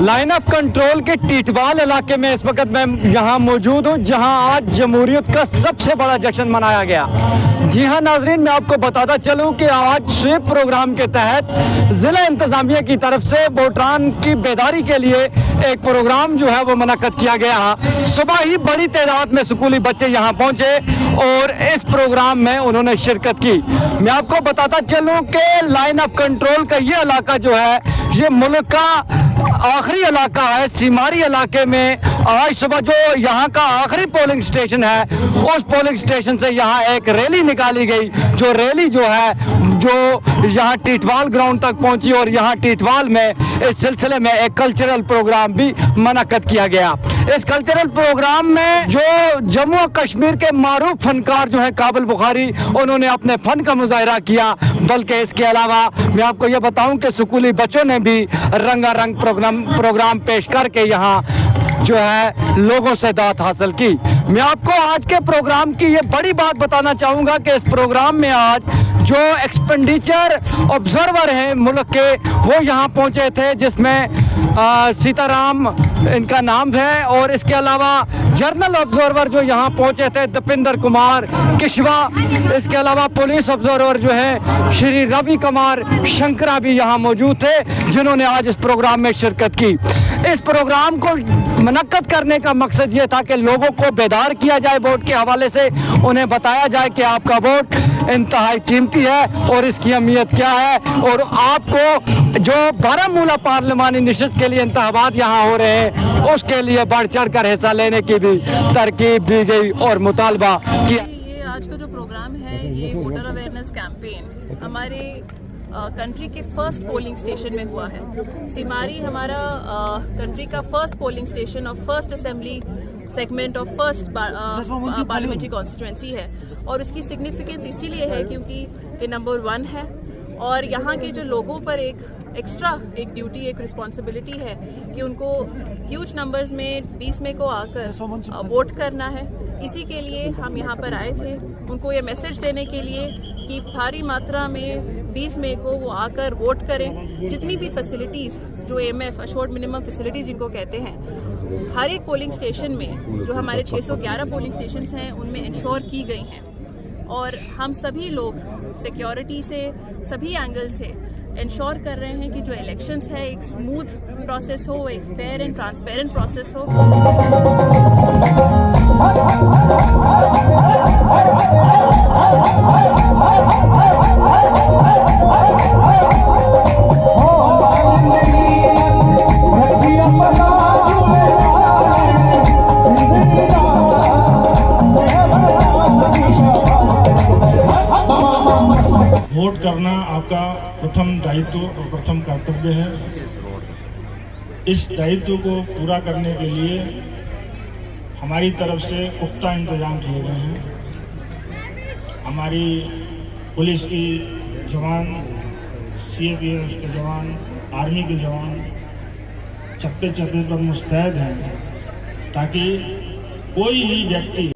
Line of control के टीटवाल इलाके में इस वक्त मैं यहाँ मौजूद हूँ, जहाँ आज जमहूरियत का सबसे बड़ा जश्न मनाया गया। जी हाँ नाजरीन, मैं आपको बताता चलूँ कि आज स्वीप प्रोग्राम के तहत ज़िला इंतज़ामिया की तरफ से वोटरान की बेदारी के लिए एक प्रोग्राम जो है वो मुनक्कद किया गया। सुबह ही बड़ी तादाद में स्कूली बच्चे यहाँ पहुँचे और इस प्रोग्राम में उन्होंने शिरकत की। मैं आपको बताता चलूँ कि लाइन ऑफ कंट्रोल का ये इलाका जो है, ये मुल्क का आखिरी इलाका है। सीमारी इलाके में आज सुबह जो यहाँ का आखिरी पोलिंग स्टेशन है, उस पोलिंग स्टेशन से यहाँ एक रैली निकाली गई, जो रैली जो है जो यहाँ टीटवाल ग्राउंड तक पहुँची और यहाँ टीटवाल में इस सिलसिले में एक कल्चरल प्रोग्राम भी मुनक्कद किया गया। इस कल्चरल प्रोग्राम में जो जम्मू और कश्मीर के मारूफ फनकार जो है काबिल बुखारी, उन्होंने अपने फन का मुजाहरा किया। बल्कि इसके अलावा मैं आपको ये बताऊं कि स्कूली बच्चों ने भी रंगारंग प्रोग्राम पेश करके यहाँ जो है लोगों से दाद हासिल की। मैं आपको आज के प्रोग्राम की ये बड़ी बात बताना चाहूँगा कि इस प्रोग्राम में आज जो एक्सपेंडिचर ऑब्जर्वर हैं मुल्क के, वो यहाँ पहुँचे थे, जिसमें सीताराम इनका नाम है, और इसके अलावा जर्नल ऑब्जर्वर जो यहाँ पहुँचे थे दीपेंद्र कुमार किशवा, इसके अलावा पुलिस ऑब्जर्वर जो है श्री रवि कुमार शंकरा भी यहाँ मौजूद थे, जिन्होंने आज इस प्रोग्राम में शिरकत की। इस प्रोग्राम को मुनक्कद करने का मकसद ये था कि लोगों को बेदार किया जाए वोट के हवाले से, उन्हें बताया जाए कि आपका वोट इंतहाई कीमती है और इसकी अहमियत क्या है, और आपको जो बारामूला पार्लिमानी नशिस्त के लिए इंतखाबात यहाँ हो रहे हैं, उसके लिए बढ़ चढ़ कर हिस्सा लेने की भी तरकीब दी गई और मुतालबा किया। ये आज का जो प्रोग्राम है, ये वोटर अवेयरनेस कैंपेन हमारे कंट्री के फर्स्ट पोलिंग स्टेशन में हुआ है। सिमारी हमारा कंट्री का फर्स्ट पोलिंग स्टेशन और first assembly segment of first parliamentary constituency है, और इसकी सिग्निफिकेंस इसीलिए है क्योंकि ये नंबर 1 है, और यहाँ के जो लोगों पर एक एक्स्ट्रा एक ड्यूटी, एक रिस्पॉन्सिबिलिटी है कि उनको ह्यूज नंबर्स में 20 मई को आकर वोट करना है। इसी के लिए हम यहाँ पर आए थे, उनको ये मैसेज देने के लिए कि भारी मात्रा में 20 मई को वो आकर वोट करें। जितनी भी फैसिलिटीज़ जो AMF अशोर्ड मिनिमम फैसिलिटीज़ जिनको कहते हैं, हर एक पोलिंग स्टेशन में जो हमारे 611 पोलिंग स्टेशंस हैं उनमें इंश्योर की गई हैं, और हम सभी लोग सिक्योरिटी से सभी एंगल से इंश्योर कर रहे हैं कि जो इलेक्शंस है एक स्मूथ प्रोसेस हो, एक फेयर एंड ट्रांसपेरेंट प्रोसेस हो। वोट करना आपका प्रथम दायित्व और प्रथम कर्तव्य है। इस दायित्व को पूरा करने के लिए हमारी तरफ से पुख्ता इंतजाम किए गए हैं। हमारी पुलिस की जवान, CAPF के जवान, आर्मी के जवान चप्पे चप्पे पर मुस्तैद हैं, ताकि कोई भी व्यक्ति